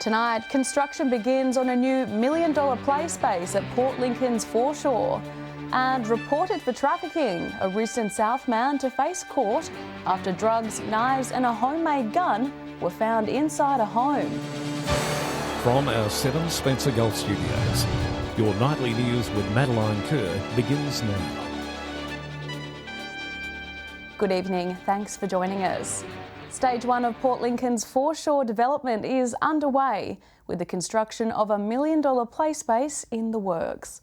Tonight, construction begins on a new $1 million play space at Port Lincoln's foreshore. And reported for trafficking, a Risdon South man to face court after drugs, knives and a homemade gun were found inside a home. From our 7 Spencer Gulf Studios, your nightly news with Madeline Kerr begins now. Good evening, thanks for joining us. Stage 1 of Port Lincoln's foreshore development is underway, with the construction of a $1 million play space in the works.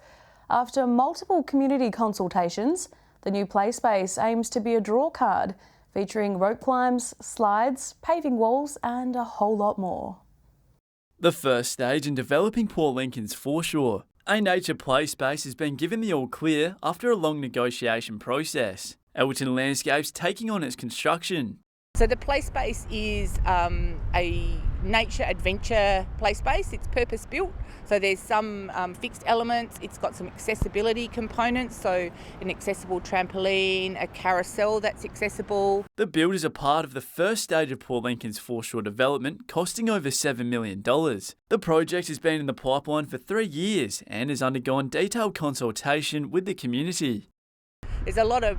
After multiple community consultations, the new play space aims to be a draw card, featuring rope climbs, slides, paving walls and a whole lot more. The first stage in developing Port Lincoln's foreshore, a nature play space, has been given the all clear after a long negotiation process. Elton Landscapes taking on its construction. So the play space is a nature adventure play space. It's purpose built, so there's some fixed elements. It's got some accessibility components, so an accessible trampoline, a carousel that's accessible. The build is a part of the first stage of Port Lincoln's foreshore development, costing over $7 million. The project has been in the pipeline for 3 years and has undergone detailed consultation with the community. There's a lot of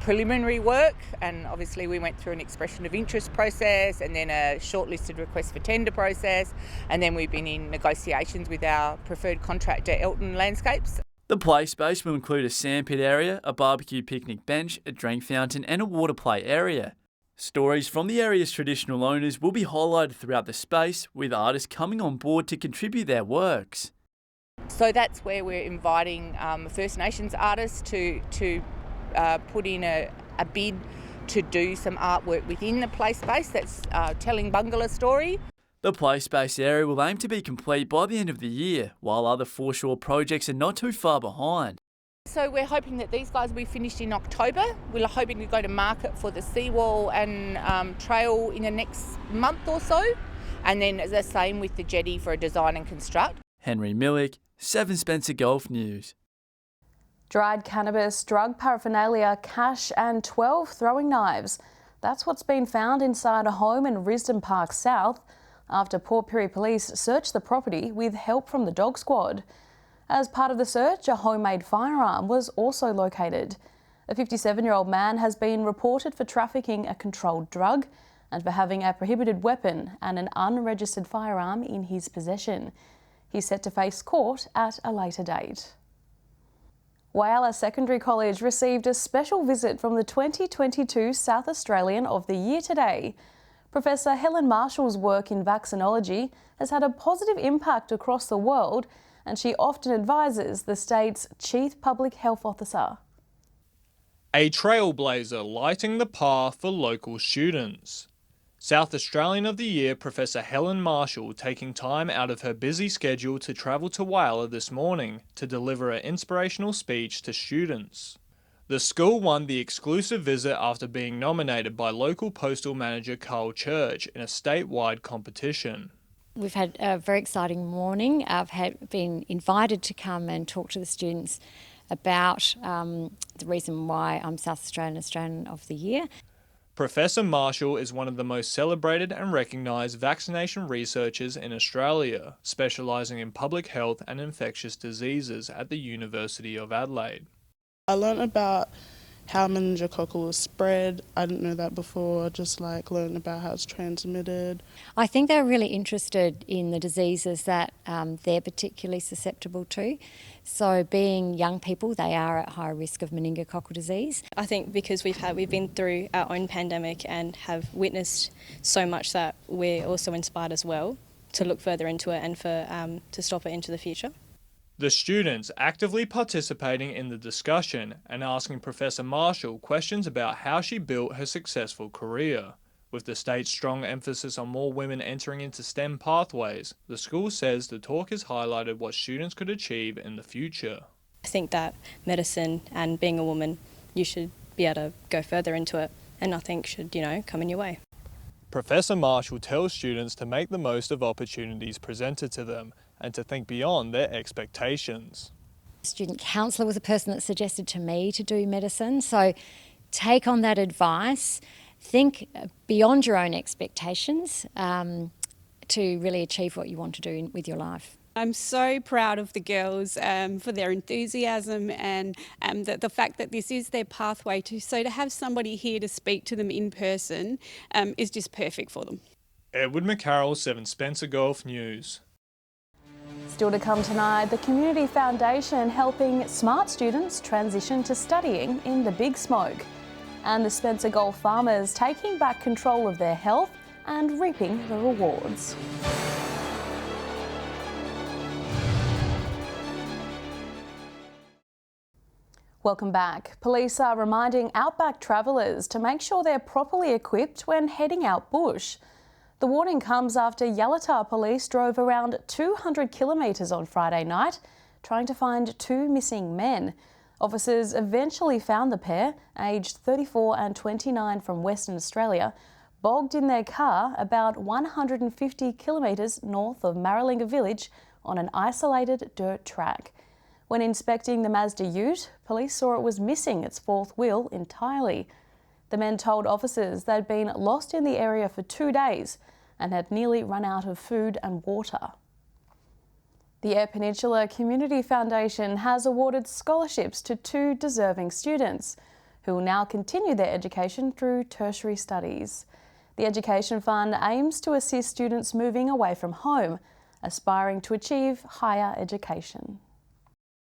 preliminary work, and obviously we went through an expression of interest process and then a shortlisted request for tender process, and then we've been in negotiations with our preferred contractor Elton Landscapes. The play space will include a sandpit area, a barbecue picnic bench, a drink fountain and a water play area. Stories from the area's traditional owners will be highlighted throughout the space, with artists coming on board to contribute their works. So that's where we're inviting First Nations artists to put in a bid to do some artwork within the play space that's telling Bungala story. The play space area will aim to be complete by the end of the year, while other foreshore projects are not too far behind. So we're hoping that these guys will be finished in October. We're hoping to go to market for the seawall and trail in the next month or so, and then the same with the jetty for a design and construct. Henry Millick, 7 Spencer Gulf News. Dried cannabis, drug paraphernalia, cash and 12 throwing knives. That's what's been found inside a home in Risdon Park South after Port Pirie Police searched the property with help from the dog squad. As part of the search, a homemade firearm was also located. A 57-year-old man has been reported for trafficking a controlled drug and for having a prohibited weapon and an unregistered firearm in his possession. He's set to face court at a later date. Whyalla Secondary College received a special visit from the 2022 South Australian of the Year today. Professor Helen Marshall's work in vaccinology has had a positive impact across the world, and she often advises the state's Chief Public Health Officer. A trailblazer lighting the path for local students. South Australian of the Year Professor Helen Marshall taking time out of her busy schedule to travel to Whyalla this morning to deliver an inspirational speech to students. The school won the exclusive visit after being nominated by local postal manager Carl Church in a statewide competition. We've had a very exciting morning. I've been invited to come and talk to the students about the reason why I'm South Australian of the Year. Professor Marshall is one of the most celebrated and recognised vaccination researchers in Australia, specialising in public health and infectious diseases at the University of Adelaide. I learnt about how meningococcal is spread. I didn't know that before, just learned about how it's transmitted. I think they're really interested in the diseases that they're particularly susceptible to. So being young people, they are at high risk of meningococcal disease. I think because we've been through our own pandemic and have witnessed so much that we're also inspired as well to look further into it and to stop it into the future. The students actively participating in the discussion and asking Professor Marshall questions about how she built her successful career. With the state's strong emphasis on more women entering into STEM pathways, the school says the talk has highlighted what students could achieve in the future. I think that medicine and being a woman, you should be able to go further into it and nothing should, come in your way. Professor Marshall tells students to make the most of opportunities presented to them and to think beyond their expectations. Student counsellor was a person that suggested to me to do medicine, so take on that advice, think beyond your own expectations, to really achieve what you want to do with your life. I'm so proud of the girls for their enthusiasm and the fact that this is their pathway to have somebody here to speak to them in person is just perfect for them. Edward McCarroll, 7 Spencer Golf News. Still to come tonight, the Community Foundation helping smart students transition to studying in the Big Smoke. And the Spencer Golf farmers taking back control of their health and reaping the rewards. Welcome back. Police are reminding outback travellers to make sure they're properly equipped when heading out bush. The warning comes after Whyalla police drove around 200 kilometres on Friday night trying to find 2 missing men. Officers eventually found the pair, aged 34 and 29 from Western Australia, bogged in their car about 150 kilometres north of Maralinga village on an isolated dirt track. When inspecting the Mazda ute, police saw it was missing its 4th wheel entirely. The men told officers they'd been lost in the area for 2 days and had nearly run out of food and water. The Eyre Peninsula Community Foundation has awarded scholarships to 2 deserving students who will now continue their education through tertiary studies. The Education Fund aims to assist students moving away from home, aspiring to achieve higher education.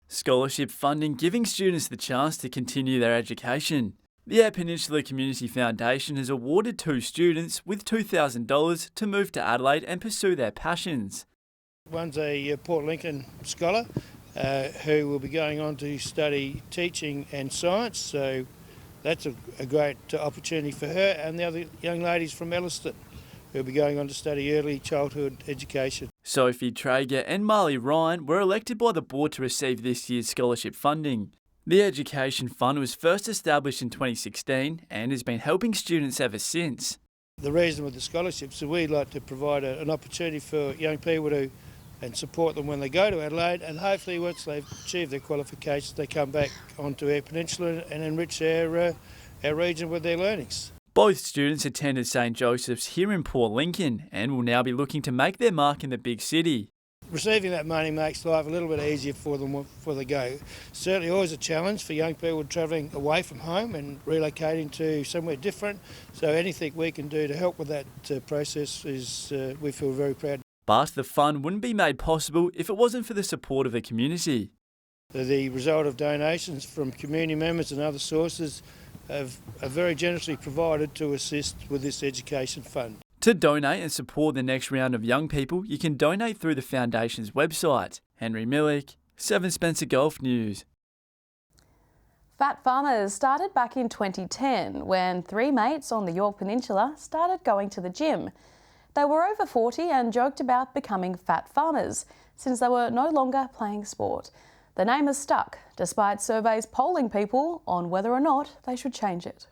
Scholarship funding giving students the chance to continue their education. The Eyre Peninsula Community Foundation has awarded 2 students with $2,000 to move to Adelaide and pursue their passions. One's a Port Lincoln scholar who will be going on to study teaching and science, so that's a great opportunity for her, and the other young lady's from Elliston, who'll be going on to study early childhood education. Sophie Traeger and Marley Ryan were elected by the board to receive this year's scholarship funding. The Education Fund was first established in 2016 and has been helping students ever since. The reason with the scholarships is we'd like to provide an opportunity for young people to and support them when they go to Adelaide, and hopefully once they've achieved their qualifications they come back onto Eyre Peninsula and enrich our region with their learnings. Both students attended St Joseph's here in Port Lincoln and will now be looking to make their mark in the big city. Receiving that money makes life a little bit easier for them before they go. Certainly always a challenge for young people travelling away from home and relocating to somewhere different, so anything we can do to help with that process is we feel very proud. But the fund wouldn't be made possible if it wasn't for the support of the community. The result of donations from community members and other sources are very generously provided to assist with this education fund. To donate and support the next round of young people, you can donate through the Foundation's website. Henry Millick, 7 Spencer Golf News. Fat Farmers started back in 2010 when 3 mates on the Yorke Peninsula started going to the gym. They were over 40 and joked about becoming fat farmers since they were no longer playing sport. The name has stuck, despite surveys polling people on whether or not they should change it.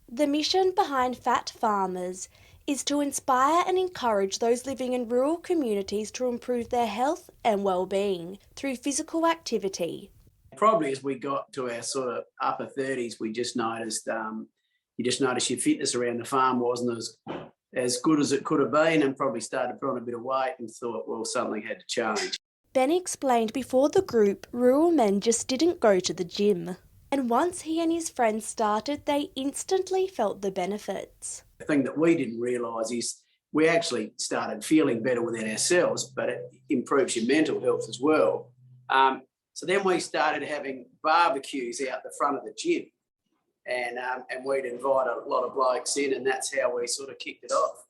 The mission behind Fat Farmers is to inspire and encourage those living in rural communities to improve their health and well-being through physical activity. Probably as we got to our sort of upper 30s, we just noticed your fitness around the farm wasn't as good as it could have been, and probably started to put on a bit of weight and thought, well, something had to change. Ben explained before the group, rural men just didn't go to the gym. And once he and his friends started, they instantly felt the benefits. The thing that we didn't realise is we actually started feeling better within ourselves, but it improves your mental health as well. So then we started having barbecues out the front of the gym, and we'd invite a lot of blokes in, and that's how we sort of kicked it off.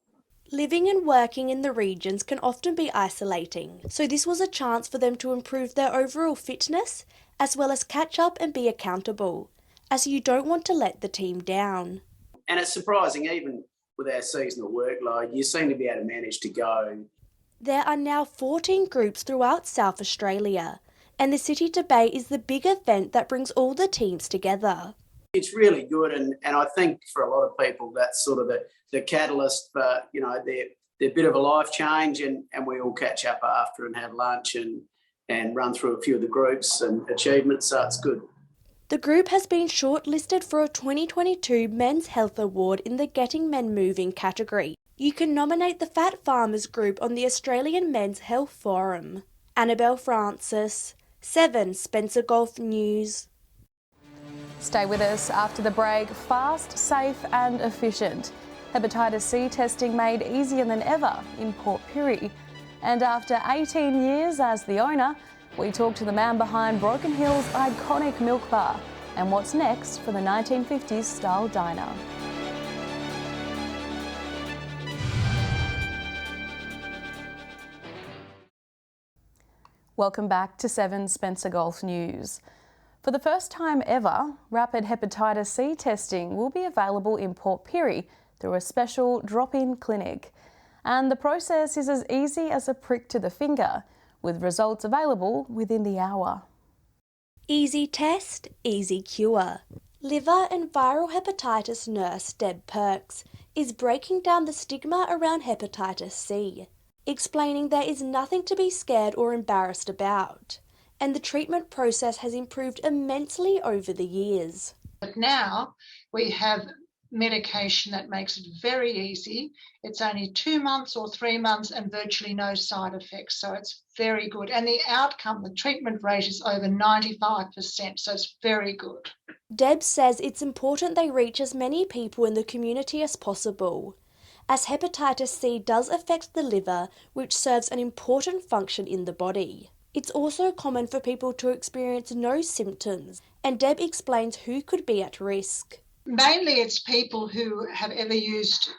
Living and working in the regions can often be isolating, so this was a chance for them to improve their overall fitness, as well as catch up and be accountable, as you don't want to let the team down. And it's surprising, even with our seasonal workload, you seem to be able to manage to go. There are now 14 groups throughout South Australia, and the City to Bay is the big event that brings all the teams together. It's really good, and I think for a lot of people that's sort of the catalyst for, their bit of a life change, and we all catch up after and have lunch and run through a few of the groups and achievements, so it's good. The group has been shortlisted for a 2022 Men's Health Award in the Getting Men Moving category. You can nominate the Fat Farmers group on the Australian Men's Health Forum. Annabelle Francis, 7 Spencer Golf News. Stay with us after the break. Fast, safe and efficient. Hepatitis C testing made easier than ever in Port Pirie. And after 18 years as the owner, we talk to the man behind Broken Hill's iconic milk bar and what's next for the 1950s style diner. Welcome back to 7 Spencer Golf News. For the first time ever, rapid hepatitis C testing will be available in Port Pirie through a special drop-in clinic. And the process is as easy as a prick to the finger, with results available within the hour. Easy test, easy cure. Liver and viral hepatitis nurse Deb Perks is breaking down the stigma around hepatitis C, explaining there is nothing to be scared or embarrassed about, and the treatment process has improved immensely over the years. But now we have medication that makes it very easy. It's only 2 months or 3 months and virtually no side effects, so it's very good. And the outcome, the treatment rate is over 95%, so it's very good. Deb says it's important they reach as many people in the community as possible, as hepatitis C does affect the liver, which serves an important function in the body. It's also common for people to experience no symptoms, and Deb explains who could be at risk. Mainly it's people who have ever used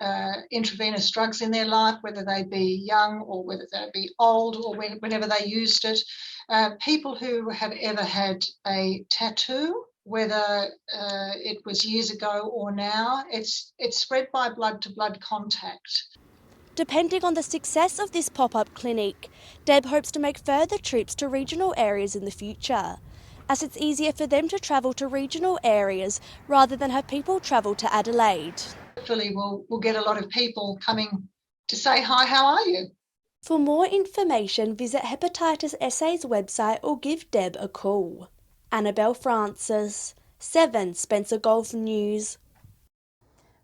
intravenous drugs in their life, whether they be young or whether they be old or whenever they used it. People who have ever had a tattoo, whether it was years ago or now. It's spread by blood-to-blood contact. Depending on the success of this pop-up clinic, Deb hopes to make further trips to regional areas in the future, as it's easier for them to travel to regional areas rather than have people travel to Adelaide. Hopefully we'll get a lot of people coming to say, hi, how are you? For more information, visit Hepatitis SA's website or give Deb a call. Annabelle Francis, 7 Spencer Golf News.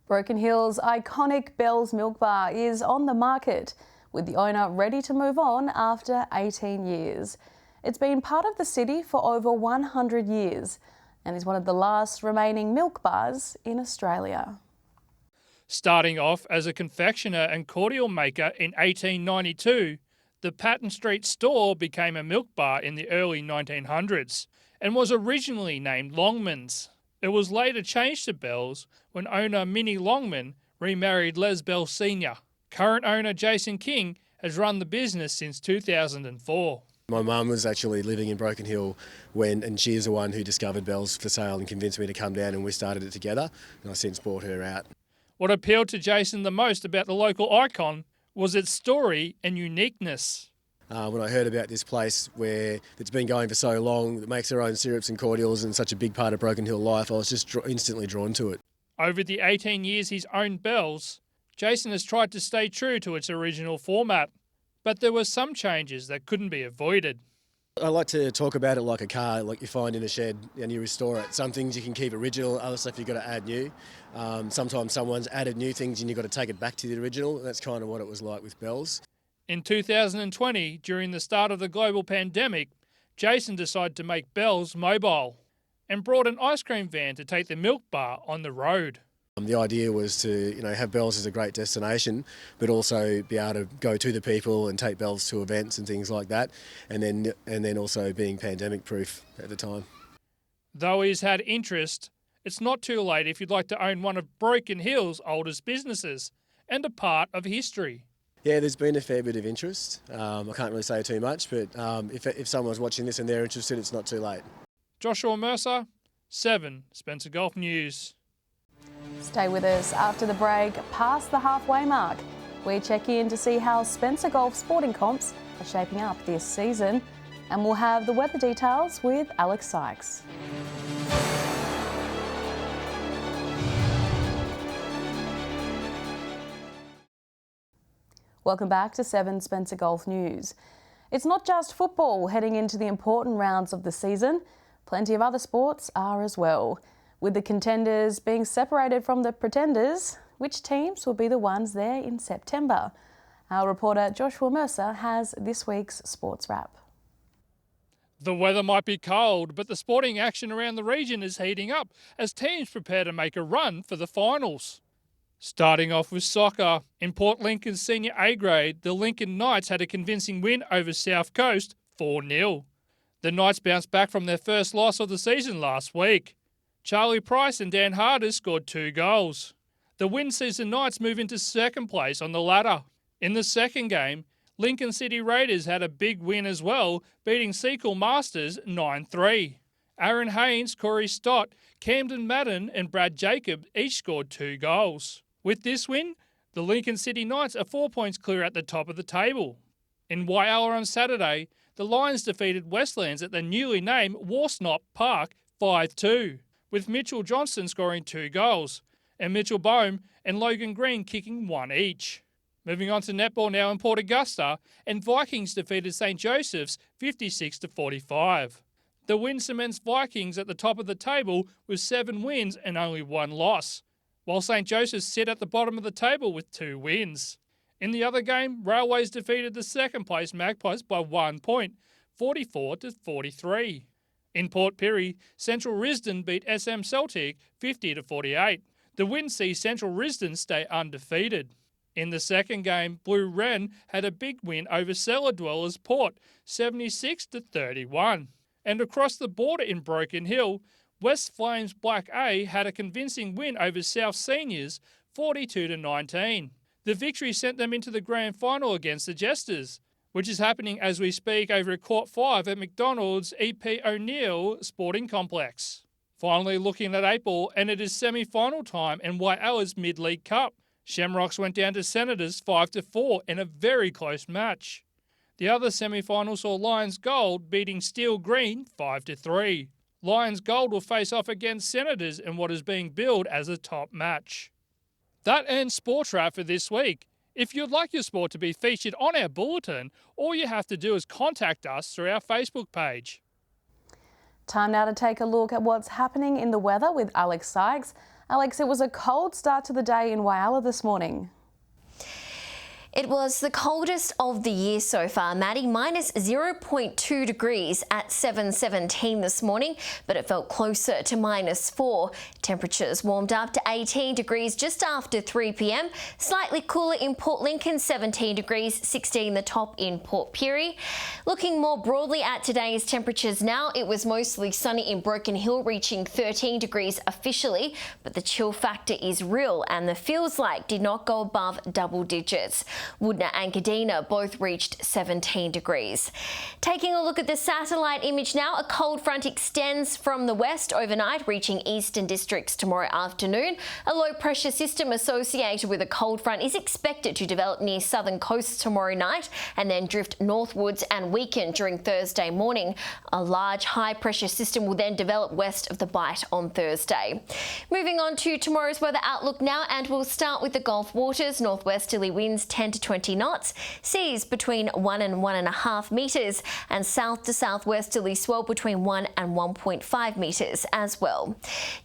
Broken Hill's iconic Bell's Milk Bar is on the market, with the owner ready to move on after 18 years. It's been part of the city for over 100 years and is one of the last remaining milk bars in Australia. Starting off as a confectioner and cordial maker in 1892, the Patton Street store became a milk bar in the early 1900s and was originally named Longman's. It was later changed to Bell's when owner Minnie Longman remarried Les Bell Sr. Current owner Jason King has run the business since 2004. My mum was actually living in Broken Hill and she is the one who discovered Bell's for sale and convinced me to come down, and we started it together, and I've since bought her out. What appealed to Jason the most about the local icon was its story and uniqueness. When I heard about this place where it's been going for so long, that makes their own syrups and cordials and such a big part of Broken Hill life, I was just instantly drawn to it. Over the 18 years he's owned Bell's, Jason has tried to stay true to its original format, but there were some changes that couldn't be avoided. I like to talk about it like a car, like you find in a shed and you restore it. Some things you can keep original, other stuff you've got to add new. Sometimes someone's added new things and you've got to take it back to the original. That's kind of what it was like with Bell's. In 2020, during the start of the global pandemic, Jason decided to make Bell's mobile and brought an ice cream van to take the milk bar on the road. The idea was to, have Bell's as a great destination, but also be able to go to the people and take Bell's to events and things like that, and then also being pandemic proof at the time. Though he's had interest, it's not too late if you'd like to own one of Broken Hill's oldest businesses and a part of history. Yeah, there's been a fair bit of interest. I can't really say too much, but if someone's watching this and they're interested, it's not too late. Joshua Mercer, 7 Spencer Golf News. Stay with us after the break, past the halfway mark. We check in to see how Spencer Golf sporting comps are shaping up this season, and we'll have the weather details with Alex Sykes. Welcome back to 7 Spencer Golf News. It's not just football heading into the important rounds of the season. Plenty of other sports are as well. With the contenders being separated from the pretenders, Which teams will be the ones there in September? Our reporter Joshua Mercer has this week's Sports Wrap. The weather might be cold, but the sporting action around the region is heating up as teams prepare to make a run for the finals. Starting off with soccer, in Port Lincoln's Senior A grade, the Lincoln Knights had a convincing win over South Coast, 4-0. The Knights bounced back from their first loss of the season last week. Charlie Price and Dan Harder scored 2 goals. The win sees the Knights move into second place on the ladder. In the second game, Lincoln City Raiders had a big win as well, beating Sequel Masters 9-3. Aaron Haynes, Corey Stott, Camden Madden and Brad Jacob each scored 2 goals. With this win, the Lincoln City Knights are 4 points clear at the top of the table. In Whyalla on Saturday, the Lions defeated Westlands at the newly named Warsnop Park 5-2, with Mitchell Johnston scoring 2 goals, and Mitchell Bohm and Logan Green kicking 1 each. Moving on to netball now in Port Augusta, and Vikings defeated St Joseph's 56-45. The win cements Vikings at the top of the table with 7 wins and only 1 loss, while St Joseph's sit at the bottom of the table with 2 wins. In the other game, Railways defeated the second place Magpies by 1 point, 44-43. In Port Pirie, Central Risdon beat SM Celtic 50-48. The win sees Central Risdon stay undefeated. In the second game, Blue Wren had a big win over Cellar Dwellers Port, 76-31. And across the border in Broken Hill, West Flames Black A had a convincing win over South Seniors, 42-19. The victory sent them into the grand final against the Jesters, which is happening as we speak over at Court 5 at McDonald's E.P. O'Neill Sporting Complex. Finally looking at 8-ball, and it is semi-final time in Whyalla's Mid-League Cup. Shamrocks went down to Senators 5-4 in a very close match. The other semi-final saw Lions Gold beating Steel Green 5-3. Lions Gold will face off against Senators in what is being billed as a top match. That ends Sports Wrap for this week. If you'd like your sport to be featured on our bulletin, all you have to do is contact us through our Facebook page. Time now to take a look at what's happening in the weather with Alex Sykes. Alex, it was a cold start to the day in Whyalla this morning. It was the coldest of the year so far, Maddie, minus 0.2 degrees at 7:17 this morning, but it felt closer to minus 4. Temperatures warmed up to 18 degrees just after 3 p.m. Slightly cooler in Port Lincoln, 17 degrees, 16 the top in Port Pirie. Looking more broadly at today's temperatures now, it was mostly sunny in Broken Hill, reaching 13 degrees officially, but the chill factor is real and the feels like did not go above double digits. Woodna and Kadina both reached 17 degrees. Taking a look at the satellite image now, a cold front extends from the west overnight, reaching eastern districts tomorrow afternoon. A low pressure system associated with a cold front is expected to develop near southern coasts tomorrow night and then drift northwards and weaken during Thursday morning. A large high pressure system will then develop west of the Bight on Thursday. Moving on to tomorrow's weather outlook now, and we'll start with the Gulf waters. Northwesterly winds 10 to 20 knots, seas between 1 and 1.5 metres, and south to southwesterly swell between 1 and 1.5 metres as well.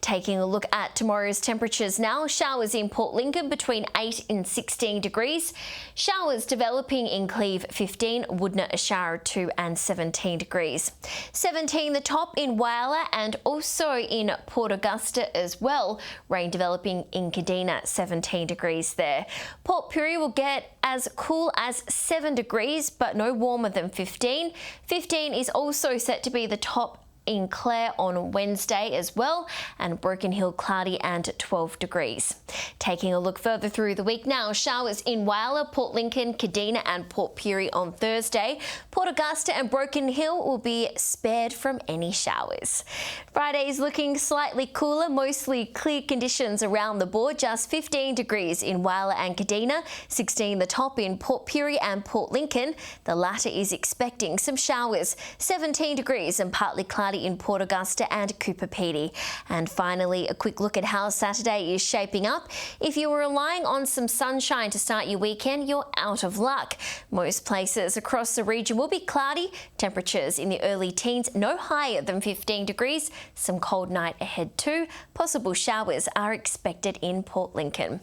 Taking a look at tomorrow's temperatures now, showers in Port Lincoln between 8 and 16 degrees, showers developing in Cleve 15, Woodna a shower 2 and 17 degrees. 17 the top in Whyalla and also in Port Augusta as well, rain developing in Kadina 17 degrees there. Port Pirie will get as cool as 7 degrees, but no warmer than 15. 15 is also set to be the top in Clare on Wednesday as well, and Broken Hill cloudy and 12 degrees. Taking a look further through the week now, showers in Whyalla, Port Lincoln, Kadina and Port Pirie on Thursday. Port Augusta and Broken Hill will be spared from any showers. Friday is looking slightly cooler, mostly clear conditions around the board, just 15 degrees in Whyalla and Kadina, 16 the top in Port Pirie and Port Lincoln. The latter is expecting some showers, 17 degrees and partly cloudy cloudy in Port Augusta and Cooper Pedy. And finally, a quick look at how Saturday is shaping up. If you were relying on some sunshine to start your weekend, you're out of luck. Most places across the region will be cloudy, temperatures in the early teens, no higher than 15 degrees. Some cold night ahead too. Possible showers are expected in Port Lincoln.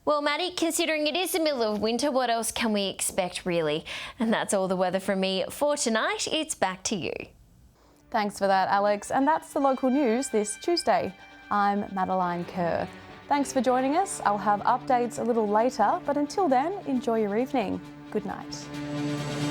Well, Maddie, considering it is the middle of winter, what else can we expect really? And that's all the weather from me for tonight. It's back to you. Thanks for that, Alex. And that's the local news this Tuesday. I'm Madeline Kerr. Thanks for joining us. I'll have updates a little later, but until then, enjoy your evening. Good night.